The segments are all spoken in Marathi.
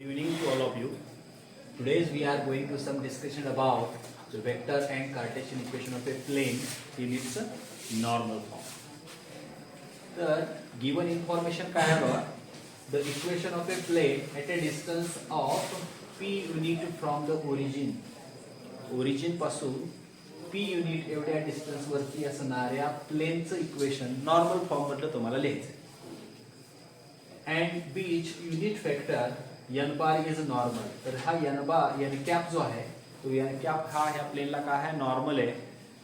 Good evening to all of you. Today we are going to some discussion about the vector and Cartesian equation of a plane in its normal form. तर given information काय आहे बघा, the equation of a plane at a distance of p unit from the origin पासून p युनिट एवढ्या डिस्टन्स वरती असणाऱ्या प्लेनचं इक्वेशन नॉर्मल फॉर्म मधलं तुम्हाला लिहायचं and beach unit vector n bar is normal. तर हा n कॅप जो आहे तो n कॅप हा ह्या प्लेनला काय आहे, नॉर्मल आहे,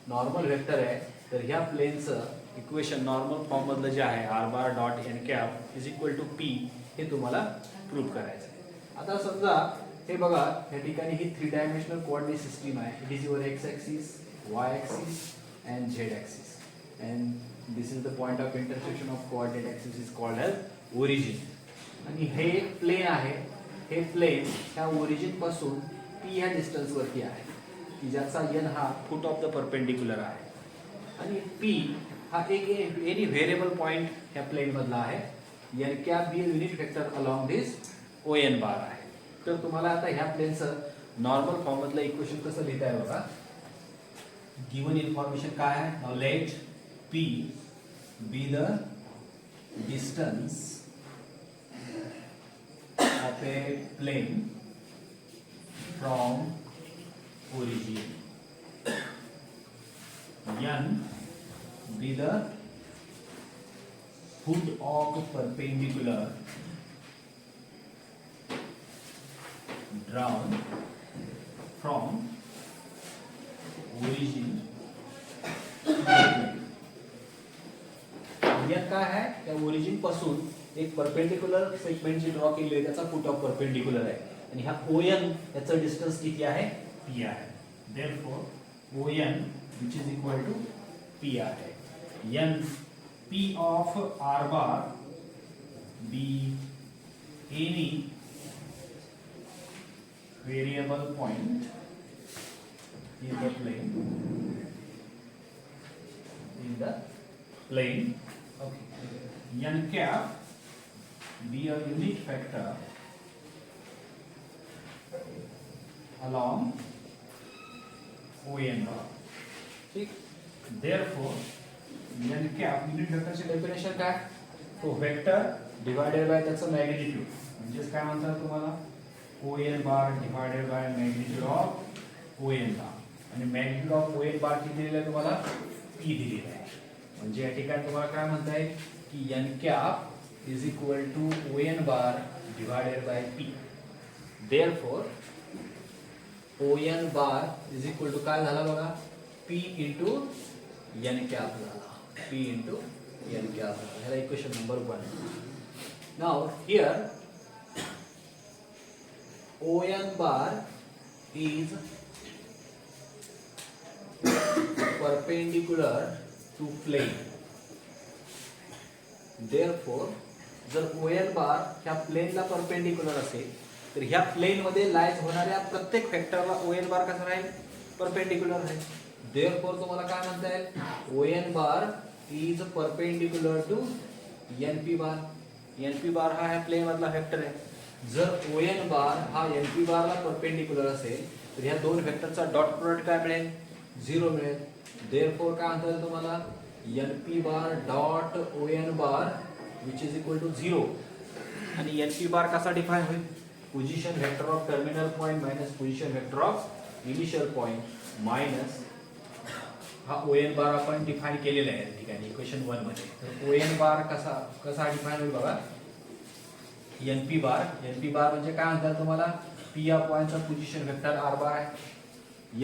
नॉर्मल वेक्टर आहे. तर ह्या प्लेनचं इक्वेशन नॉर्मल फॉर्म मधलं जे आहे r bar dot n cap is equal to p हे तुम्हाला प्रूव्ह करायचं आहे. आता समजा हे बघा, या ठिकाणी ही 3 डायमेन्शनल कोऑर्डिनेट सिस्टीम आहे. It is your x axis, y axis and z axis, and this is the point of intersection of coordinate axis is called as origin. आणि हे एक प्लेन आहे. हे प्लेन ह्या ओरिजिन पासून p ह्या डिस्टन्स वरती आहे की ज्याचा n हा फुट ऑफ द परपेंडिक्युलर आहे. आणि p हा एक एनी व्हेरिएबल पॉइंट ह्या प्लेन मधला आहे. n cap be unit vector along this ON bar आहे. तर तुम्हाला आता ह्या प्लेनचं नॉर्मल फॉर्म मधलं इक्वेशन कसं लिहिता आहे बघा. गिवन इन्फॉर्मेशन काय आहे, now let p be the distance of a plane from origin, n be the foot of perpendicular drawn from origin to the plane. n काय आहे, त्या ओरिजिन पासून एक परपेंडिक्युलर सेगमेंट जी ड्रॉ केली आहे त्याचा फुट ऑफ परपेंडिक्युलर आहे. आणि हा ON याचा डिस्टन्स किती आहे, p आहे. Therefore ON which is equal to p आहे. n p of r bar be any variable point in the plane okay. n cap be a unit vector along ON bar. ठीक. Therefore n cap unit vector ची डेफिनेशन काय, तो वेक्टर डिवाइडेड बाय त्याचं मॅग्निट्यूड, म्हणजे काय म्हणतात तुम्हाला ON bar divided by magnitude of ON बार. आणि मॅग्निट्यूड ऑफ ON बार किती दिलेलं आहे तुम्हाला, p दिलेलं आहे. म्हणजे या ठिकाणी तुम्हाला काय म्हणता येईल की n cap is equal to ON bar divided by P. Therefore, ON bar is equal to काय झाला बघा, P into n cap झाला. P into n cap झाला. ह्याला equation number 1. Now here ON bar is perpendicular to plane. Therefore जर ON बार ह्या प्लेनला परपेंडिक्युलर असेल तर ह्या प्लेन मध्ये लाईज होणाऱ्या प्रत्येक वेक्टरला ON बार कसा राहील, परपेंडिक्युलर राहील. देयरफॉर तुम्हाला काय म्हणता येईल, ON bar is perpendicular to NP bar. NP bar हा ह्या प्लेन मधला वेक्टर आहे. जर ON बार हा NP बारला परपेंडिक्युलर असेल तर ह्या दोन वेक्टरचा डॉट प्रोडक्ट काय मिळेल, 0 मिळेल. देयरफॉर काय म्हणता येईल तुम्हाला, NP bar dot ON bar which is equal to 0. आणि NP बार कसा डिफाइन होईल, position vector of terminal point minus position vector of initial point minus हा ON बार आपण डिफाइन केलेला आहे ठिकाणी इक्वेशन 1 मध्ये. तर ON बार कसा डिफाइन होईल बघा, NP बार म्हणजे काय म्हणतात तुम्हाला, P या पॉइंटचा पोझिशन वेक्टर r बार आहे,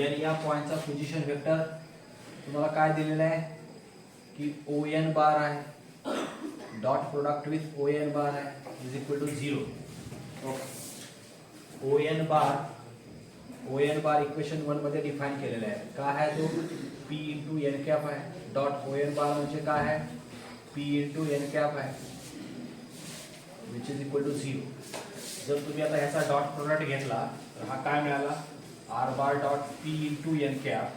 N या पॉइंटचा पोझिशन वेक्टर तुम्हाला काय दिलेला आहे की ON बार आहे, dot product with ON bar आहे is equal to 0. ON bar equation 1 मध्ये डिफाइन केलेला आहे. काय आहे तो, P इंटू n कॅप आहे. डॉट ON बार म्हणजे काय आहे, P इंटू n कॅप आहे विच इज इक्वल टू 0. जर तुम्ही आता ह्याचा डॉट प्रोडक्ट घेतला तर हा काय मिळाला, r bar dot P into n cap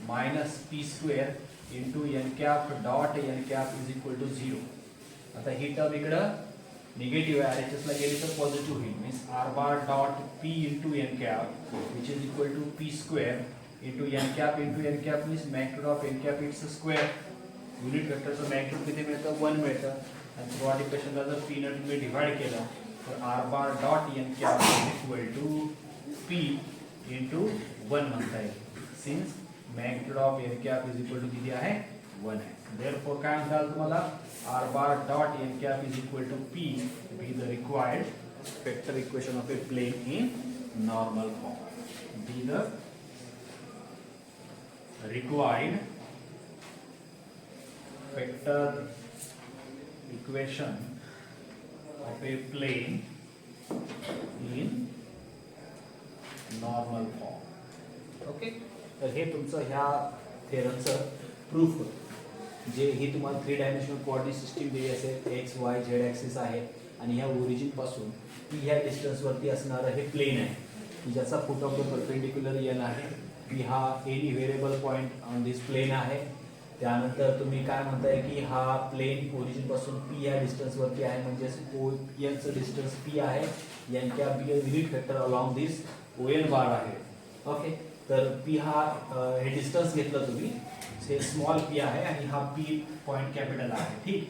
minus P square into n cap dot n cap is equal to 0. आता ही टर्म इकडं निगेटिव्ह आहे RHS ला गेली तर पॉझिटिव्ह होईल means r bar dot p into n cap which is equal to p square into n cap means magnitude of n cap its square. Unit वेक्टरचं मॅग्निट्यूड किती मिळतं 1 मिळतं आणि थ्रूआउट इक्वेशनला जर p ने तुम्ही डिवाइड केलं तर r bar dot n cap is equal to p into 1 म्हणता येईल since magnitude of n cap is equal to किती आहे 1 आहे. Therefore काय म्हणतात तुम्हाला r bar dot n cap is equal to p be the required vector equation of a plane in normal form. Be the required vector equation of a plane in normal form. Okay तर हे तुमचं ह्या थेरमचं प्रूफ होतं. जे ही तुम्हाला 3 डायमेन्शनल कोऑर्डिनेट सिस्टीम दिली असेल एक्स वाय झेड ॲक्सिस आहे आणि ह्या ओरिजिन पासून पी ह्या डिस्टन्सवरती असणारं हे प्लेन आहे की ज्याचा foot of the perpendicular N आहे. पी हा any variable point on this plane आहे. त्यानंतर तुम्ही काय म्हणताय की हा प्लेन ओरिजिन पासून पी ह्या डिस्टन्सवरती आहे म्हणजे एनचं डिस्टन्स पी आहे. N cap be unit vector along this O N bar आहे. ओके तर पी हा हे डिस्टन्स घेतलं तुम्ही स्मॉल पी आहे आणि हा पी पॉइंट कॅपिटल आहे. ठीक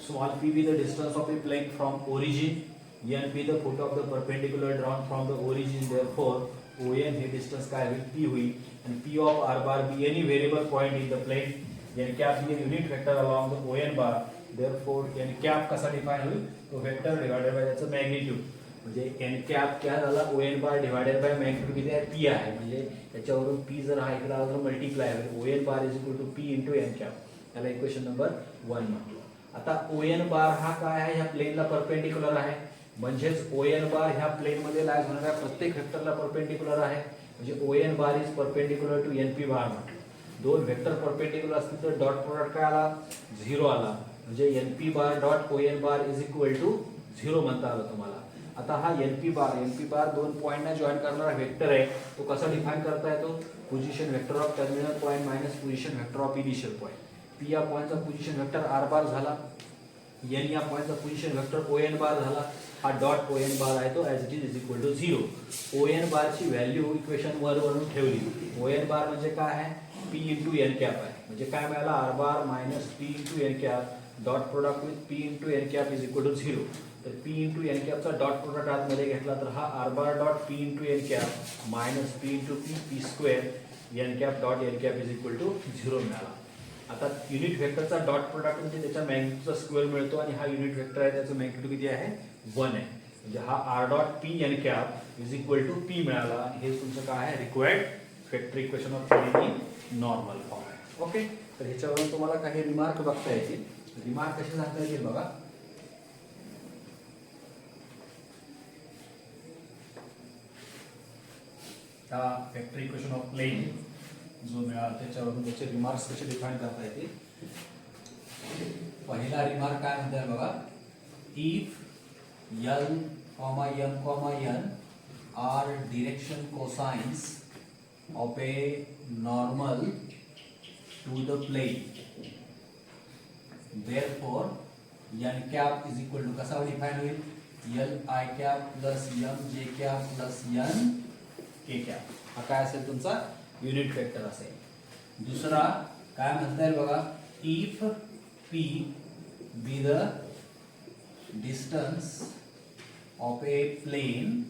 small p be the distance of a plane from origin N be the foot of the perpendicular drawn from the origin therefore O N हे डिस्टन्स काय होईल पी होईल आणि P of R bar be any variable point in the plane N cap be unit vector along the O N bar therefore N cap कसा डिफाइन होईल तो वेक्टर डिवाइडेड बाय त्याचं मॅग्निट्यूड म्हणजे एन कॅप क्या झाला O N bar divided by magnitude किती आहे पी आहे म्हणजे त्याच्यावरून पी जर हा इकडे आला तर मल्टिप्लाय होईल O N bar is equal to P into N cap. त्याला इक्वेशन नंबर 1 म्हटलं. आता ओ एन बार हा काय आहे ह्या प्लेनला परपेंडिक्युलर आहे म्हणजेच ओ एन बार ह्या प्लेनमध्ये लाईज होणाऱ्या प्रत्येक वेक्टरला परपेंडिक्युलर आहे म्हणजे O N bar is perpendicular to N P bar म्हटलं. दोन वेक्टर परपेंडिक्युलर असतील तर डॉट प्रोडक्ट काय आला 0 आला म्हणजे N P bar dot O N bar is equal to 0 म्हणता आलं तुम्हाला. आता हा एन पी बार दोन पॉईंटना जॉईन करणारा वेक्टर आहे तो कसा डिफाइन करता येतो position vector of terminal point minus position vector of initial point. P या पॉईंटचा पोझिशन वेक्टर आर बार झाला एन या पॉईंटचा position vector O N bar झाला. हा डॉट ओ एन बार आहे तो as it is equal to 0. O N बारची व्हॅल्यू इक्वेशन वरून ठेवली. ओ एन बार म्हणजे काय आहे पी इंटू एन कॅप आहे म्हणजे काय मिळाला R bar minus P into N cap dot product with P into N cap is equal to 0. तर पी इंटू एन कॅपचा डॉट प्रोडक्ट आतमध्ये घेतला तर हा R bar dot P into N cap minus P into P square N cap dot N cap is equal to 0 मिळाला. आता युनिट वेक्टरचा डॉट प्रोडक्ट म्हणजे त्याच्या मॅग्निट्यूडचा स्क्वेअर मिळतो आणि हा युनिट वेक्टर आहे त्याचं मॅग्निट्यूड किती आहे 1 आहे म्हणजे हा R dot P N cap is equal to P मिळाला. हे तुमचं काय आहे required vector equation of plane in normal form आहे. ओके तर ह्याच्यावरून तुम्हाला काही रिमार्क बघता येतील. रिमार्क कसे सांगता येतील बघा. वेक्टर इक्वेशन ऑफ प्लेन जो मिळाला त्याच्यावरून त्याचे रिमार्क्स कसे डिफाइन करता येतील. पहिला रिमार्क काय म्हणतात बघा if L comma M comma N are direction cosines of a normal to the plane therefore N cap is equal to कसा डिफाइन होईल L I cap plus M J cap plus N K cap. हा काय असेल तुमचा युनिट वेक्टर असेल. दुसरा काय म्हणता येईल बघा if P be the distance of a plane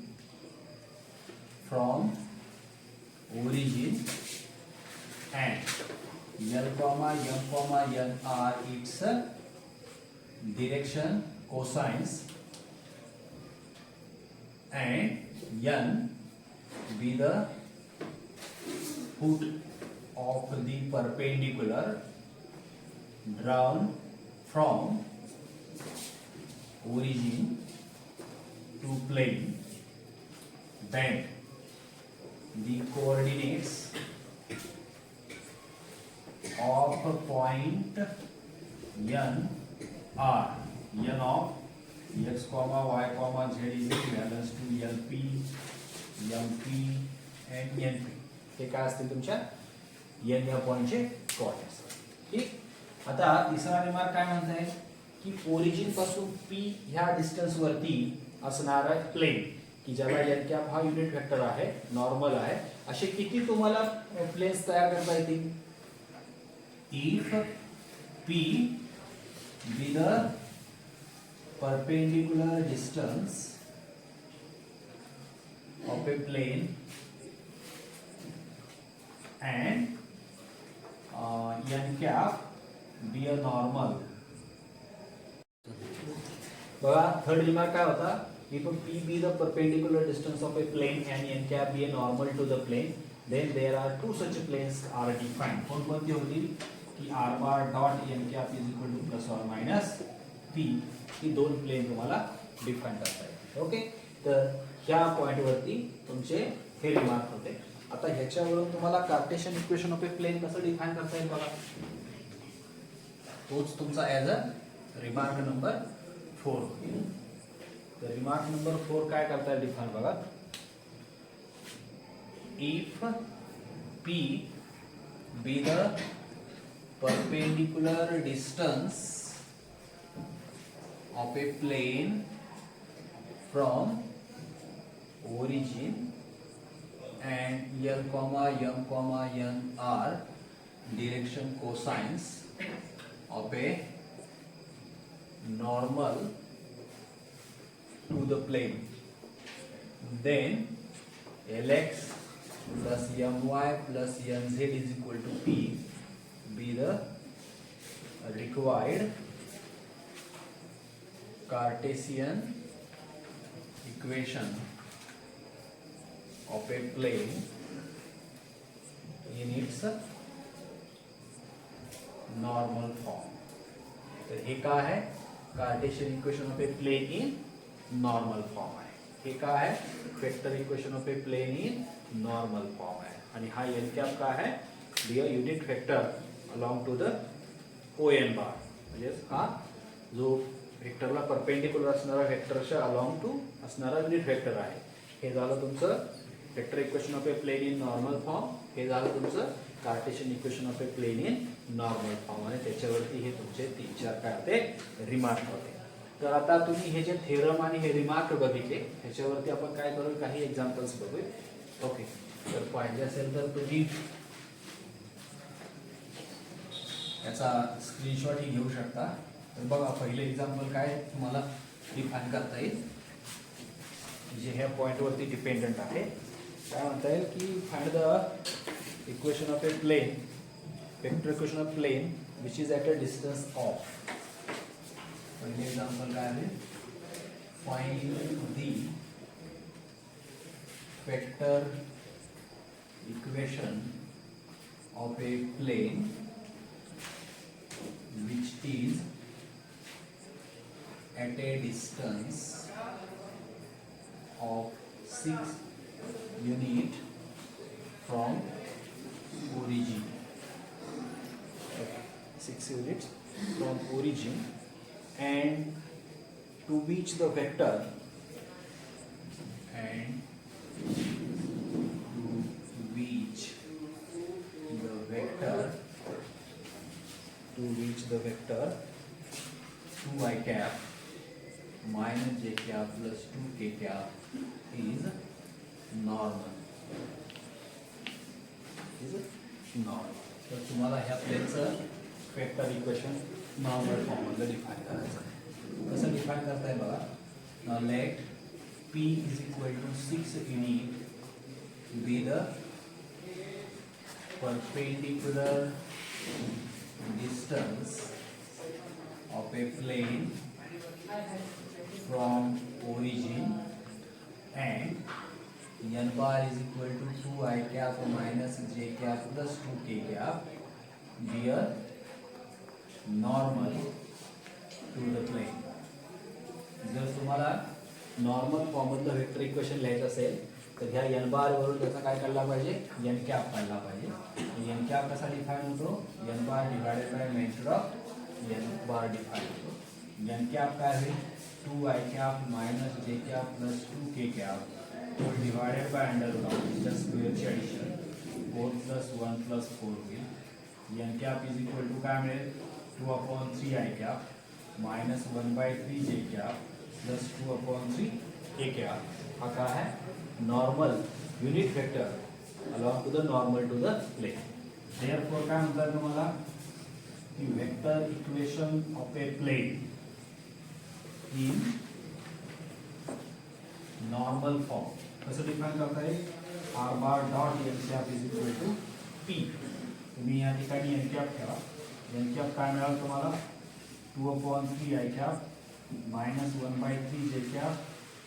from origin and L comma M comma N are its direction cosines and N be the foot of the perpendicular drawn from origin to plane, then the coordinates of point n are n of x comma y comma z is equivalent to lp mp and np. हे काय असतील तुमच्या n या पॉइंटचे कोऑर्डिनेट्स. ठीक आता तिसरा रिमार्क काय म्हणताय की ओरिजिन पासून पी ह्या डिस्टन्स वरती असणारा प्लेन की ज्याला एन कॅप हा युनिट वेक्टर आहे, नॉर्मल आहे, असे किती तुम्हाला प्लेन्स तयार करता येतील? If P be the perpendicular distance of a plane and n cap be a normal. बघा थर्ड रिमार्क काय होता? If P be the perpendicular distance of a plane and n cap be a normal to the plane, then there are two such planes are defined. कोणकोणती होतील? की r bar dot n cap is equal to plus or minus p ही दोन प्लेन तुम्हाला डिफाइन करता येतील. ओके, तर ह्या पॉइंट वरती तुमचे हे रिमार्क होते. आता ह्याच्यावरून तुम्हाला cartesian equation of a plane कसं डिफाइन करता येईल बघा. तोच तुमचा ॲज अ रिमार्क नंबर 4 होईल. तर रिमार्क नंबर 4 काय करता येईल डिफाइन बघा. If P be the perpendicular distance of a plane from origin and L comma M comma N are direction cosines of a normal to the plane, then Lx plus My plus Nz is equal to P be the required Cartesian equation of a plane in its normal form. तर हे काय आहे? Cartesian equation of a plane in normal form आहे. हे काय आहे? Vector equation of a plane in normal form आहे. आणि हा एन कॅप काय आहे? Be a unit vector along to the O N bar. म्हणजे हा जो वेक्टरला परपेंडिकुलर असणारा वेक्टरच्या अलॉंग टू असणारा युनिट वेक्टर आहे. हे झालं तुमचं vector equation of a plane in normal form. हे झालं तुमचं Cartesian equation of a plane in normal form. आणि त्याच्यावरती हे तुमचे 3-4 काय होते? रिमार्क होते. तर आता तुम्ही हे जे थेरम आणि हे रिमार्क बघितले, ह्याच्यावरती आपण काय करू? काही एक्झाम्पल्स बघूया. ओके, तर पाहिजे असेल तर तुम्ही याचा स्क्रीनशॉट ही घेऊ शकता. तर बघा पहिले एक्झाम्पल काय तुम्हाला डिफाइन करता येईल जे ह्या पॉइंटवरती डिपेंडंट आहे. काय म्हणता येईल की find the equation of a plane, vector equation of plane which is at a distance of. पहिले एक्झाम्पल काय आहे? Find the vector equation of a plane which is at a distance of 6 unit from origin. Okay. 6 units from origin, and to which the vector the vector 2i cap minus j cap plus 2k cap is normal. तर तुम्हाला ह्या प्लेनचं वेक्टर इक्वेशन नॉर्मल फॉर्ममध्ये डिफाइन करायचं आहे. कसं डिफाइन करताय बघा. Let p is equal to 6 unit be the perpendicular distance of a plane from origin and n bar is equal to 2i cap minus j cap plus 2k cap be a normal to the plane. जर तुम्हाला नॉर्मल फॉर्ममधलं वेक्टर इक्वेशन लिहायचं असेल तर ह्या एन बार वरून त्याचा काय काढला पाहिजे? एन कॅप काढला पाहिजे. एन कॅप कसा डिफाइन होतो? N bar divided by method of n bar define होतो. एन कॅप काय होईल? 2i cap minus j cap plus 2k cap divided by under root of च्या स्क्वेअरची ॲडिशन 4 प्लस 1 प्लस 4 होईल. N cap is equal to काय मिळेल? 2/3i cap minus 1/3 j cap plus 2/3 k cap हा काय आहे normal unit vector along to the normal to the plane. Therefore काय म्हणतात तुम्हाला की vector equation of a plane in normal form कसं डिफाइन करता येईल r bar dot N cap is equal to p. तुम्ही या ठिकाणी एन कॅप ठेवा. एन कॅप काय मिळालं तुम्हाला 2/3 i cap minus 1/3 j cap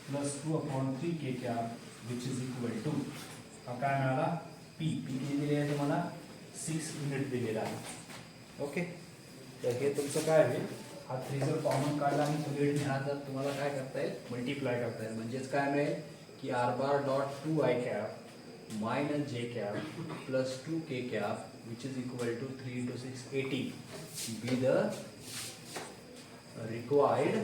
plus 2/3 k cap which is equal to हा काय मिळाला पी. पी किती दिले आहे तुम्हाला 6 युनिट दिलेला आहे. ओके तर हे तुमचं काय आहे हा 3 जर कॉमन काढला आणि सगळे ह्या जर तुम्हाला काय करता येईल मल्टिप्लाय करता येईल म्हणजेच काय मिळेल की r bar dot 2 i cap minus j cap plus 2 k cap which is equal to 3 into 6 80 be the required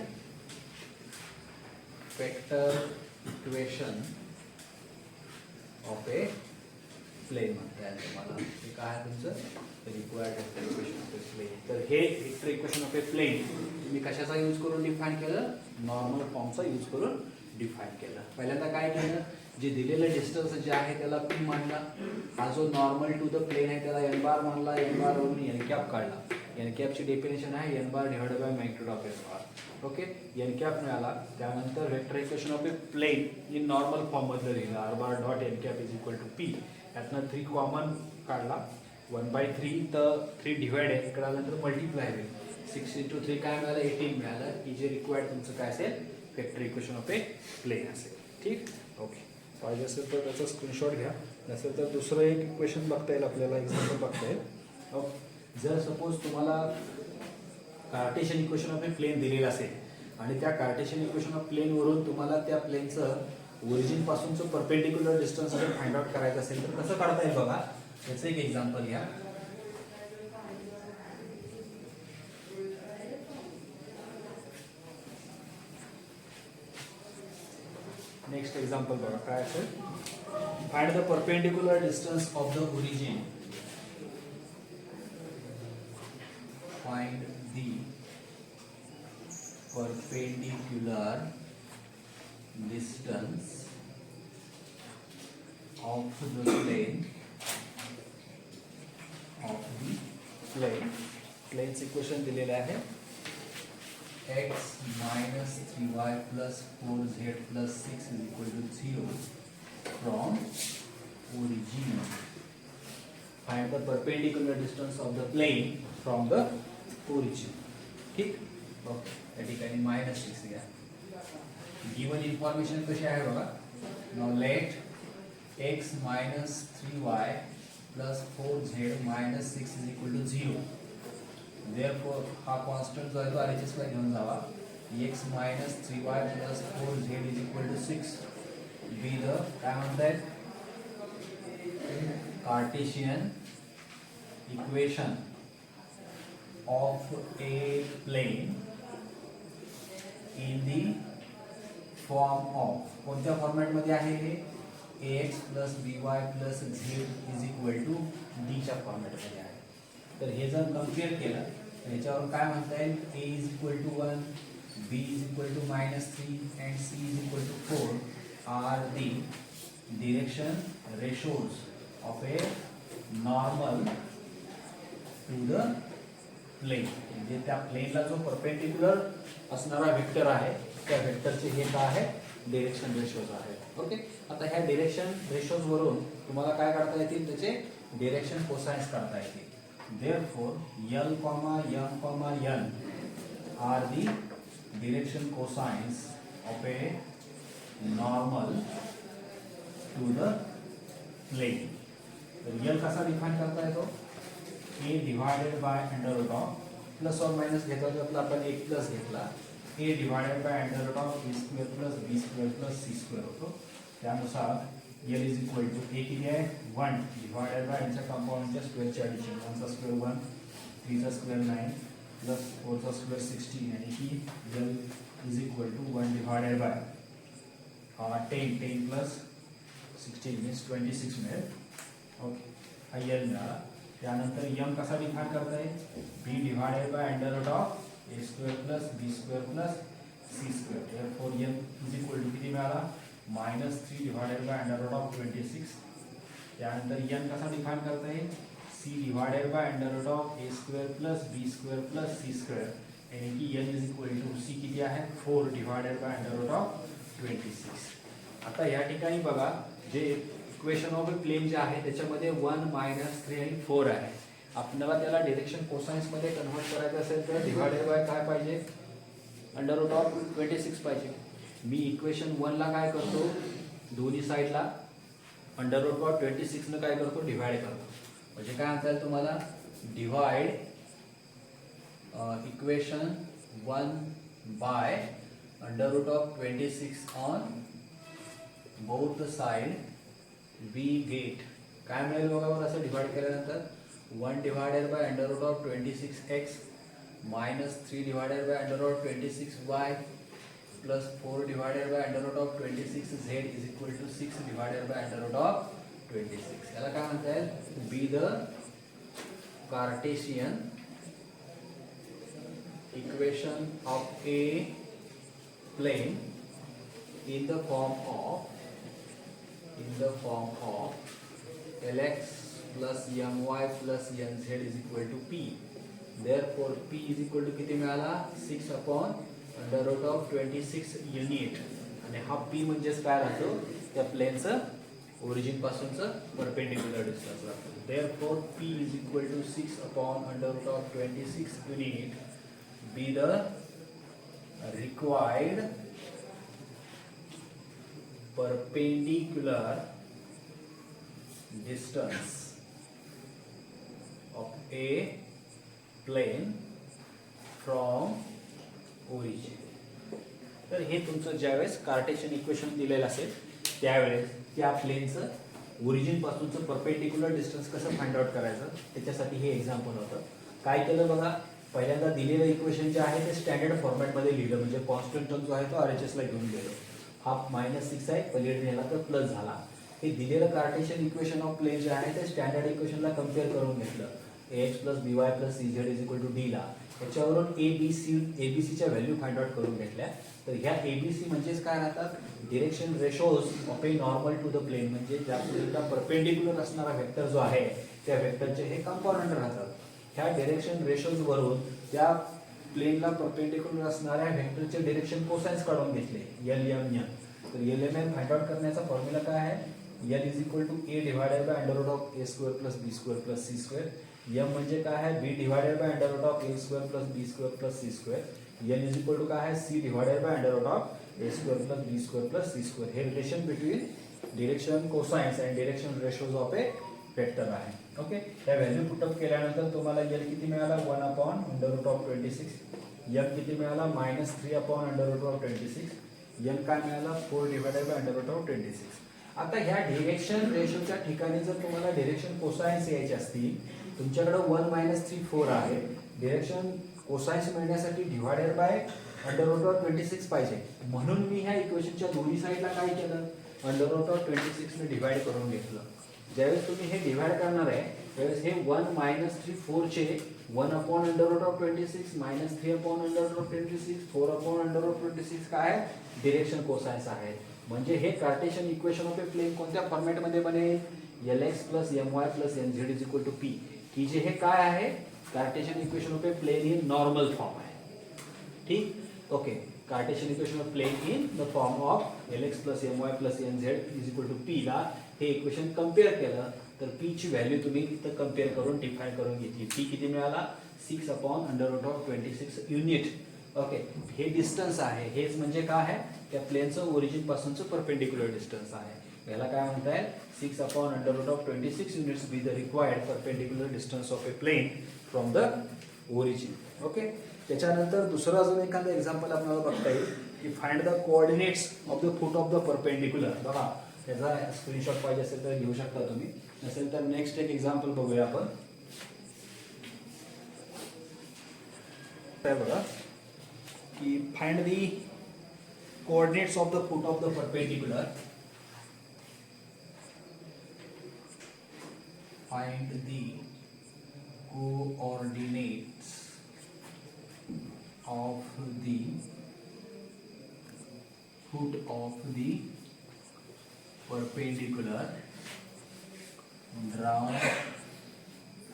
vector equation of a plane म्हणता येईल तुम्हाला. हे काय आहे तुमचं required vector equation of a plane. तर हे vector equation of a plane तुम्ही कशाचा यूज करून डिफाइन केलं नॉर्मल फॉर्मचा यूज करून डिफाइन केलं. पहिल्यांदा काय केलं जे दिलेलं डिस्टन्स जे आहे त्याला पी मानला. हा जो नॉर्मल टू द प्लेन आहे त्याला एन बार मानला. एन बार वरून एन कॅप काढला. एन कॅपची डेफिनेशन आहे n bar divided by magnitude of n bar. Okay n cap मिळाला. त्यानंतर vector equation of a plane in normal form मधलं लिहिलं r bar dot N cap is equal to p. यातनं 3 कॉमन काढला 1/3 तर 3 डिवाइड आहे इकडे आल्यानंतर मल्टिप्लाय होईल 6 into 3 काय मिळालं 18 मिळालं की जे रिक्वायर्ड तुमचं काय असेल vector equation of a plane असेल. ठीक ओके पाहिजे असेल तर त्याचा स्क्रीनशॉट घ्या. नसेल तर दुसरं एक इक्वेशन बघता येईल आपल्याला एक्झाम्पल बघता येईल. ओके जर सपोज तुम्हाला cartesian equation of a plane दिलेलं असेल आणि त्या कार्टेशियन इक्वेशन ऑफ प्लेनवरून तुम्हाला त्या प्लेनचं ओरिजिन पासूनचं परपेंडिक्युलर डिस्टन्स जर फाइंड आउट करायचं असेल तर कसं काढता येईल बघा. त्याचं एक एक्झाम्पल घ्या. नेक्स्ट एक्झाम्पल बघा काय असेल find the perpendicular distance of the origin. Find the perpendicular distance of the plane of the plane's equation दिलेलं आहे x minus 3y plus 4z plus 6 is equal to 0 from origin. Find the perpendicular distance of the plane from the origin. ठीक ओके या ठिकाणी -6 घ्या. गिवन इन्फॉर्मेशन कशी आहे बघा. Now let x minus 3y plus 4z minus 6 is equal to 0. Therefore हा कॉन्स्टंट जो आहे तो RHS ला घेऊन जावा. x minus 3y plus 4z is equal to 6 be the काय म्हणतायत cartesian equation of a plane in the form of कोणत्या फॉर्मॅट मध्ये आहे हे ax plus by plus z is equal to डीच्या फॉर्मॅटमध्ये आहे. तर हे जर कम्पेअर केलं तर याच्यावरून काय म्हणता येईल a is equal to 1 b is equal to -3 and c is equal to 4 are the direction ratios of a normal to the plane. म्हणजे त्या प्लेनला जो परपेंडिक्युलर असणारा वेक्टर आहे त्या वेक्टरचे हे काय आहे डिरेक्शन रेशोज आहे. ओके आता ह्या डिरेक्शन रेशोज वरून तुम्हाला काय काढता येतील त्याचे डिरेक्शन कोसाइन्स काढता येतील. Therefore L, M, N are the direction cosines of a normal to the plane. तर L कसा डिफाइन करता येतो a divided by under root of plus और माइनस घेतला तर आपण एक प्लस घेतला a divided by under root of a square plus b square plus c square होतो. त्यानुसार L is equal to a किती आहे 1 डिवाइडेड बाय यांच्या कंपाऊंडच्या स्क्वेअरचे ॲडिशन 1 चा स्क्वेअर 1 3 चा स्क्वेअर 9 प्लस 4 चा स्क्वेअर 16 यानी की L is equal to 1 divided by 10 plus 16 means 26 मिळेल. ओके हा L मिळाला. त्यानंतर M कसा डिफाइन करता येईल b divided by under root of a square plus b square plus c square. Therefore n is equal to किती मिळाला -3 divided by under root of 26. त्यानंतर n कसा डिफाइन करता येईल c divided by under root of a square plus b square plus c square, यानी की n is equal to c किती आहे 4 divided by under root of 26. आता या ठिकाणी बघा जे इक्वेशन ऑफ प्लेन जे आहे त्याच्यामध्ये 1 -3 आणि 4 आहे. आपल्याला त्याला डायरेक्शन कोसाइन्स मध्ये कन्व्हर्ट करायचं असेल तर डिवायडेड बाय काय पाहिजे अंडर रूट ऑफ 26 पाहिजे. मी इक्वेशन 1 ला काय करतो दोन्ही साईडला अंडर रूट ऑफ 26 न काय करतो डिवाइड करतो. म्हणजे काय म्हणता येईल तुम्हाला divide equation 1 by under root of 26 on both the side we get काय मिळेल बघा बरं असं डिवाइड केल्यानंतर 1 divided by under root of 26x -3 divided by under root of 26y plus 4 divided by under root of 26z is equal to 6 divided by under root of 26. याला काय म्हणता येईल be the cartesian equation of a plane in the form of Lx plus My plus Nz is equal to P. Therefore P is equal to किती मिळाला 6 upon under root of 26 unit. आणि हा P म्हणजेच काय राहतो त्या प्लेनचं ओरिजिन पासूनचं परपेंडिक्युलर डिस्टन्स राहतो. Therefore P is equal to 6 upon under root of 26 unit be the required perpendicular distance of a plane from origin. तर हे तुमचं ज्यावेळेस कार्टेशियन इक्वेशन दिलेलं असेल त्यावेळेस त्या प्लेनचं ओरिजिन पासूनचं परपेंडिक्युलर डिस्टन्स कसं फाइंड आउट करायचं त्याच्यासाठी हे एक्झाम्पल होतं. काय केलं बघा पहिल्यांदा दिलेलं इक्वेशन जे आहे ते स्टँडर्ड फॉर्मॅटमध्ये लिहिलं म्हणजे कॉन्स्टंट टर्म जो आहे तो RHS ला घेऊन गेलो. हा -6 आहे पलीकडे नेला तर प्लस झाला. हे दिलेलं कार्टेशियन इक्वेशन ऑफ प्लेन जे आहे ते स्टँडर्ड इक्वेशनला कम्पेअर करून घेतलं ax plus by plus cz is equal to d ला. त्याच्यावरून abcच्या व्हॅल्यू फाइंड आउट करून घेतल्या. तर ह्या abc म्हणजेच काय राहतात direction ratios of a normal to the plane, म्हणजे ज्या प्लेनला परपेंडिक्युलर असणारा वेक्टर जो आहे त्या वेक्टरचे हे कंपोनंट राहतात. ह्या डिरेक्शन रेशोज वरून त्या प्लेनला परपेंडिक्युलर असणाऱ्या वेक्टरचे डायरेक्शन कोसाइन्स काढून घेतले LMN. तर LMN फाइंड आउट करण्याचा फॉर्म्युला काय आहे L is equal to A divided by under root of A square plus B square plus C square. M म्हणजे काय आहे B divided by under root of A square plus B square plus C square. N is equal to काय आहे C divided by under root of A square plus B square plus C square. हे relation between direction cosines and direction ratios of a vector आहे. ओके त्या व्हॅल्यू पुटअप केल्यानंतर तुम्हाला L किती मिळाला 1 upon under root of 26. M किती मिळाला -3 upon under root of 26. N काय मिळाला 4 divided by under root of 26. आता ह्या डिरेक्शन रेशोच्या ठिकाणी जर तुम्हाला डिरेक्शन कोसाइन्स यायचे असतील तुमच्याकडे 1 - 3 4 आहे. डिरेक्शन कोसाइन्स मिळण्यासाठी divided by under root of 26 पाहिजे. म्हणून मी ह्या इक्वेशनच्या दोन्ही साईडला काय केलं अंडर रूट ऑफ 26 ने डिवाइड करून घेतलं. ज्यावेळेस तुम्ही हे डिवाइड करणार आहे त्यावेळेस हे 1 - 3 4 चे 1 upon under root of 26 -3 upon under root of 26 4 upon under root of 26 काय आहे डिरेक्शन कोसाइन्स आहे. म्हणजे हे Cartesian equation of a plane कोणत्या फॉर्मॅटमध्ये बनेल Lx plus My plus Nz is equal to P. की जे हे काय आहे Cartesian equation of a plane in normal form आहे. ठीक okay cartesian equation of plane in the form of Lx plus My plus Nz is equal to P ला हे इक्वेशन कम्पेअर केलं तर P ची व्हॅल्यू तुम्ही इथं कम्पेअर करून डिफाइन करून घेतली. P किती मिळाला 6 upon under root of 26 unit. Okay हे डिस्टन्स आहे हेच म्हणजे काय आहे त्या प्लेनचं ओरिजिन पासूनचं परपेंडिक्युलर डिस्टन्स आहे. याला काय म्हणता येईल 6 upon under root of 26 units be the required perpendicular distance of a plane from the origin. Okay त्याच्यानंतर दुसरं अजून एखादं एक्झाम्पल आपल्याला बघता येईल की find the coordinates of the foot of the perpendicular. बघा त्याचा स्क्रीनशॉट पाहिजे असेल तर घेऊ शकता तुम्ही, नसेल तर नेक्स्ट एक एक्झाम्पल बघूया आपण. बघा की find the coordinates of the foot of the perpendicular. Find the coordinates of the foot of the perpendicular drawn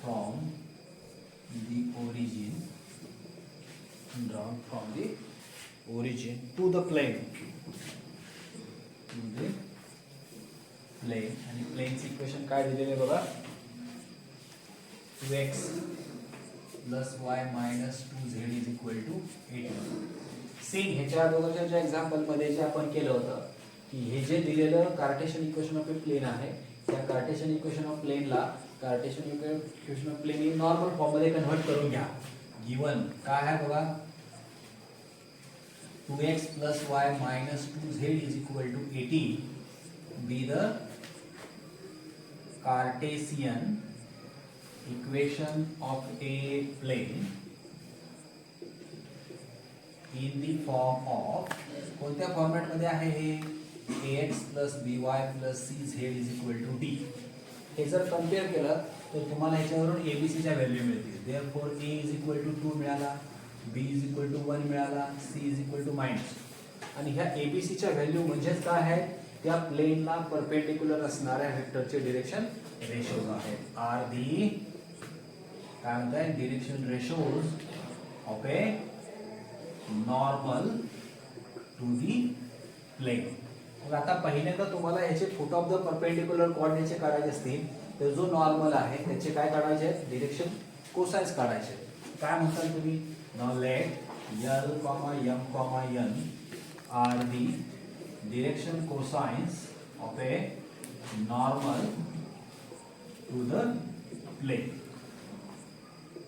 from the origin to the plane आणि प्लेनचं इक्वेशन काय दिलेलं आहे बघा 2x plus y minus 2z is equal to 8. Same ह्याच्या अगोदरच्या एक्झाम्पल मध्ये जे आपण केलं होतं की हे जे दिलेलं cartesian equation of a plane आहे त्या कार्टेशियन इक्वेशन ऑफ प्लेनला cartesian equation of plane normal form मध्ये कन्वर्ट करून घ्या. गिवन काय आहे बघा 2x plus y minus 2z is equal to 18 be the Cartesian equation of a plane in the form of कोणत्या फॉर्मॅट मध्ये आहे हे ax plus by plus cz is equal to d. हे जर कंपेअर केलं तर तुम्हाला ह्याच्यावरून abc च्या व्हॅल्यू मिळतील. therefore a is equal to 2 मिळाला, b is equal to 1 मिळाला, c is equal to minus. आणि ह्या abc च्या व्हॅल्यू म्हणजेच काय आहे त्या प्लेनला परपेंडिक्युलर असणाऱ्या वेक्टरचे डिरेक्शन रेशोज आहेत. आर दी काय म्हणताय direction ratios of a normal to the plane. मग आता पहिल्यांदा तुम्हाला ह्याचे फुट ऑफ द परपेंडिक्युलर कोऑर्डिनेटचे काढायचे असतील तर जो नॉर्मल आहे त्याचे काय काढायचे आहेत डिरेक्शन कोसाइन्स काढायचे. काय म्हणताल तुम्ही now let l, m, n are the direction cosines of a normal to the plane.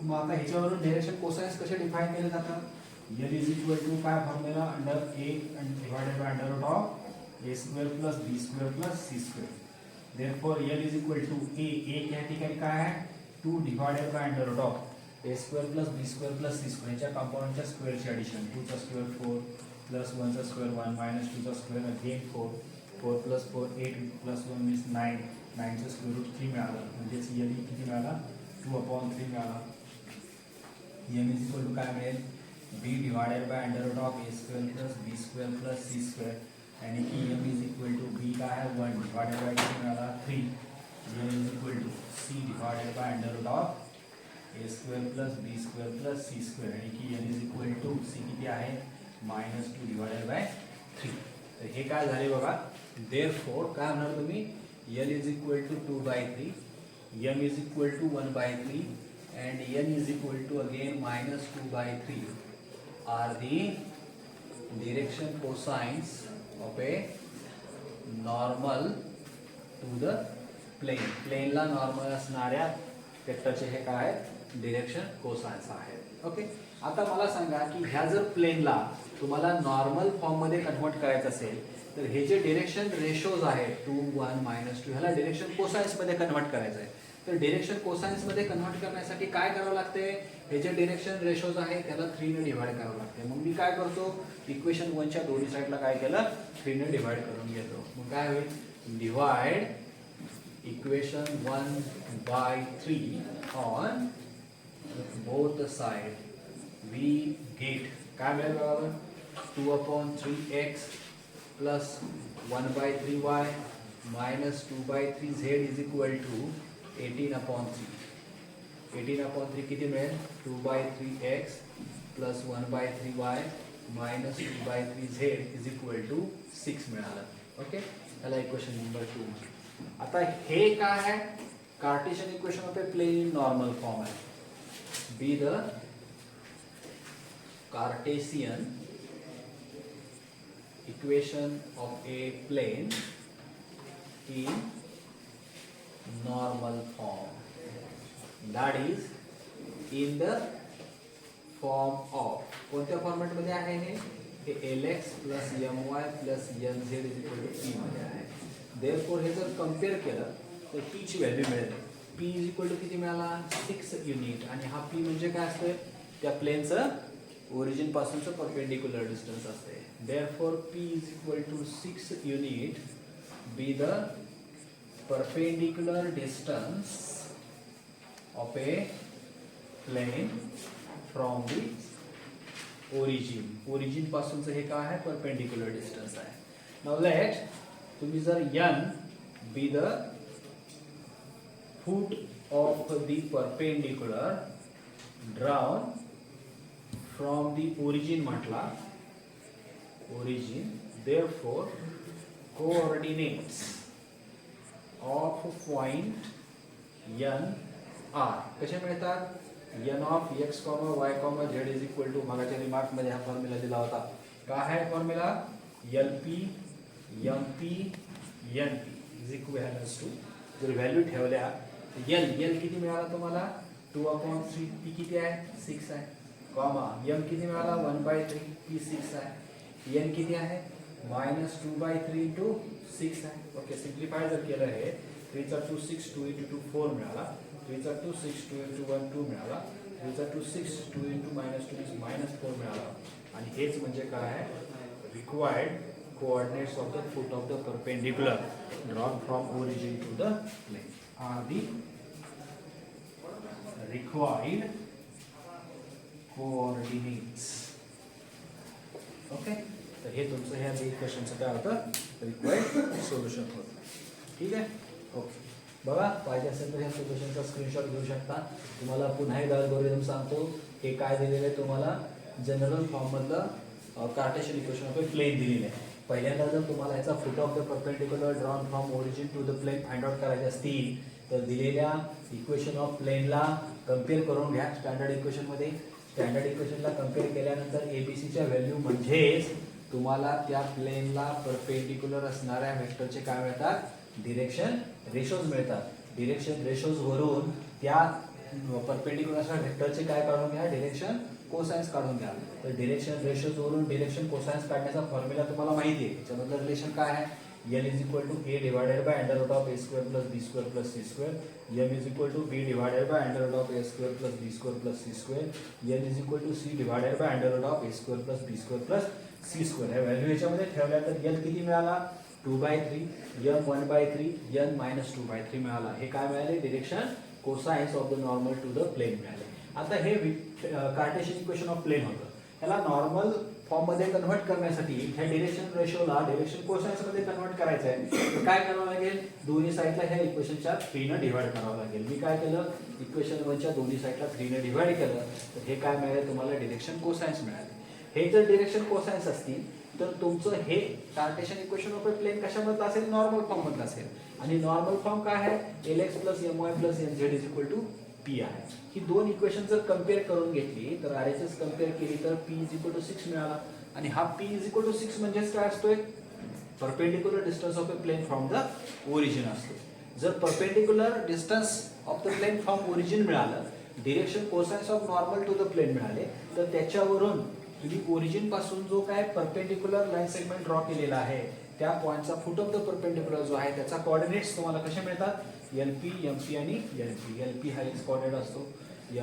मग आता ह्याच्यावरून डायरेक्शन कोसाइन्स कसे डिफाइन केले जातात. l is equal to काय formula under a divided by under root of a square plus b square plus c square. therefore l is equal to a या ठिकाणी काय आहे 2 divided by under root of a square plus b square plus c square च्या कंपोनेंटच्या स्क्वेअरची ॲडिशन 2 चा स्क्वेअर 4 plus 1 चा स्क्वेअर 1 minus 2 चा square again 4 4 plus 4 8 plus 1 is 9 9 चा स्क्वेअर रूट 3 मिळाला म्हणजे l किती मिळाला 2/3 मिळाला. m is equal to काय मिळेल b divided by under root of a square plus b square plus c square आणि की m is equal to b काय आहे 1 डिवाइडेड बाय किती मिळाला 3. m is equal to c divided by under root of a square plus b square plus c square आणि की n is equal to c किती आहे -2 डिवाइडेड बाय 3. तर हे काय झाले बघा. therefore काय म्हणणार तुम्ही l is equal to 2/3, m is equal to 1/3 and n is equal to again -2/3 are the direction cosines of a normal to the plane. प्लेनला नॉर्मल असणाऱ्या वेक्टरचे हे काय आहेत डिरेक्शन कोसाइन्स आहेत. ओके. आता मला सांगा की ह्या जर प्लेनला तुम्हाला नॉर्मल फॉर्म मध्ये कन्वर्ट करायचं असेल तर हे जे डिरेक्शन रेशोज आहेत 2 1 -2 ह्याला डिरेक्शन कोसाइन्स मध्ये कन्वर्ट करायचं आहे. तर डिरेक्शन कोसाइन्स मध्ये कन्वर्ट करण्यासाठी काय करावं लागते हे जे डिरेक्शन रेशोज आहे त्याला 3 ने डिवाइड करावं लागते. मग मी काय करतो इक्वेशन 1 च्या दोन्ही साईडला काय केलं 3 ने डिवाइड करून घेतो. मग काय होईल divide equation 1/3 on both side we get काय मिळेल बघा 2/3x plus 1/3y minus 2/3z is equal to 18/3. 18/3 किती मिळेल 2/3x plus 1/3y minus 2/3z is equal to 6 मिळालं. ओके. याला इक्वेशन नंबर 2. आता हे काय आहे Cartesian equation of a plane in normal form आहे. Be the Cartesian equation of a plane in normal form, that is in the form of कोणत्या फॉर्मॅट मध्ये आहे हे lx plus my plus nz is equal to p मध्ये आहे. therefore हे जर कंपेअर केलं तर p ची व्हॅल्यू मिळेल p is equal to किती मिळाला 6 युनिट आणि हा p म्हणजे काय असते त्या प्लेनचं ओरिजिन पासूनचं परपेंडिक्युलर डिस्टन्स असते. therefore p is equal to 6 unit be the perpendicular distance of a plane from the origin पासूनचं हे काय आहे परपेंडिक्युलर डिस्टन्स आहे. नाउ लेट तुम्ही जर n be the foot of the perpendicular drawn from the origin म्हटला origin therefore coordinates of point n r कसे मिळतात n of x, y, z is equal to मागाच्या रिमार्क मध्ये हा फॉर्म्युला दिला होता. काय आहे formula LP MP NP is equivalence to जर व्हॅल्यू ठेवल्या L किती मिळाला तुम्हाला 2/3 P किती आहे 6 आहे कॉमा M किती मिळाला 1/3 P 6 आहे N किती आहे -2/3 इंटू 6 आहे. ओके सिम्प्लिफाय जर केलं हे 3 2 6 2 into 2 4 मिळाला 3 2 6 2 into 1 2 मिळाला 3 2 6 2 into -2 -4 मिळाला. आणि हेच म्हणजे काय आहे required coordinates of the foot of the perpendicular drawn from origin to the plane are the required coordinates. Okay तर हे तुमचं ह्या इक्वेशनचं काय होतं रिक्वायर्ड सोल्युशन होतं. ठीक आहे ओके बघा पाहिजे असेल तर ह्या सोल्युशनचा स्क्रीनशॉट घेऊ शकता. तुम्हाला पुन्हा एकदा अल्गोरिदम सांगतो हे काय दिलेलं आहे तुम्हाला जनरल फॉर्म मधलं cartesian equation of a plane दिलेलं आहे. पहिल्यांदा जर तुम्हाला याचा foot of the perpendicular drawn from origin to the plane find out करायचे असतील तर दिलेल्या इक्वेशन ऑफ प्लेनला कम्पेअर करून घ्या स्टँडर्ड इक्वेशन मध्ये. स्टँडर्ड इक्वेशनला कम्पेअर केल्यानंतर एबीसीच्या व्हॅल्यू म्हणजेच तुम्हाला त्या प्लेनला परपेंडिक्युलर असणाऱ्या वेक्टरचे काय मिळतात डिरेक्शन रेशोज मिळतात. डिरेक्शन रेशोज वरून त्या परपेंडिक्युलर असणाऱ्या वेक्टरचे काय काढून घ्या डिरेक्शन कोसाइन्स काढून घ्या. तर डिरेक्शन रेशोज वरून डिरेक्शन कोसाइन्स काढण्याचा फॉर्म्युला तुम्हाला माहिती आहे. त्याच्यामधलं रिलेशन काय आहे L is equal to A divided by under root of A square plus B square plus C square. M is equal to B divided by under root of A square plus B square plus C square. N is equal to C divided by under root of A square plus B square plus C square. हे व्हॅल्यू याच्यामध्ये ठेवल्या तर L किती मिळाला 2/3 M 1/3 N -2/3 मिळाला. हे काय मिळाले direction cosines of the normal to the plane मिळाले. आता हे कार्टेशियन इक्वेशन ऑफ प्लेन होतं. याला नॉर्मल फॉर्म मध्ये कन्वर्ट करण्यासाठी ह्या डिरेक्शन रेशोला डिरेक्शन कोसाइन्स मध्ये कन्वर्ट करायचं आहे. तर काय करावं लागेल दोन्ही साईडला ह्या इक्वेशनच्या 3 ने डिवाइड करावं लागेल. मी काय केलं इक्वेशन 1 च्या दोन्ही साईडला 3 ने डिवाइड केलं तर हे काय मिळाले तुम्हाला डिरेक्शन कोसाइन्स मिळाले. हे जर डिरेक्शन कोसाइन्स असतील तर तुमचं हे Cartesian equation of a plane कशामधलं असेल नॉर्मल फॉर्म मधलं असेल. आणि नॉर्मल फॉर्म काय आहे Lx + My + Nz = P आहे. ही दोन इक्वेशन जर कम्पेअर करून घेतली तर RHS कम्पेअर केली तर P = 6 मिळाला. आणि हा P = 6 म्हणजेच काय असतोय perpendicular distance of a plane from the origin असतो. जर perpendicular distance of the plane from origin मिळालं direction cosines of normal to the plane मिळाले तर त्याच्यावरून तुम्ही ओरिजिन पासून जो काय परपेंडिक्युलर लाईन सेगमेंट ड्रॉ केलेला आहे त्या पॉइंटचा फुट ऑफ द परपेंडिक्युलर जो आहे त्याचा कोऑर्डिनेट्स तुम्हाला कसे मिळतात LP MP आणि NP. LP हा x कोऑर्डिनेट असतो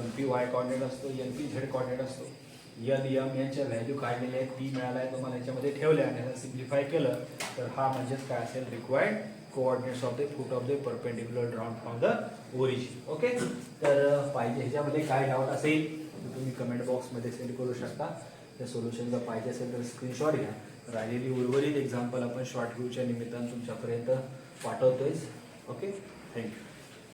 MP y कोऑर्डिनेट असतो NP z कोऑर्डिनेट असतो. N M यांच्या व्हॅल्यू काढलेल्या आहेत P मिळाला आहे तुम्हाला याच्यामध्ये ठेवल्या आणि याला सिम्प्लिफाय केलं तर हा म्हणजेच काय असेल required coordinates of the foot of the perpendicular drawn from the origin. Okay तर पाहिजे ह्याच्यामध्ये काय डाऊट असेल तर तुम्ही कमेंट बॉक्समध्ये सेंड करू शकता. त्या सोल्युशनचा पाहिजे असेल तर स्क्रीनशॉट घ्या. राहिलेली उर्वरित एक्झाम्पल आपण शॉर्ट व्ह्यूच्या निमित्तानं तुमच्यापर्यंत पाठवतोय. Okay thank you.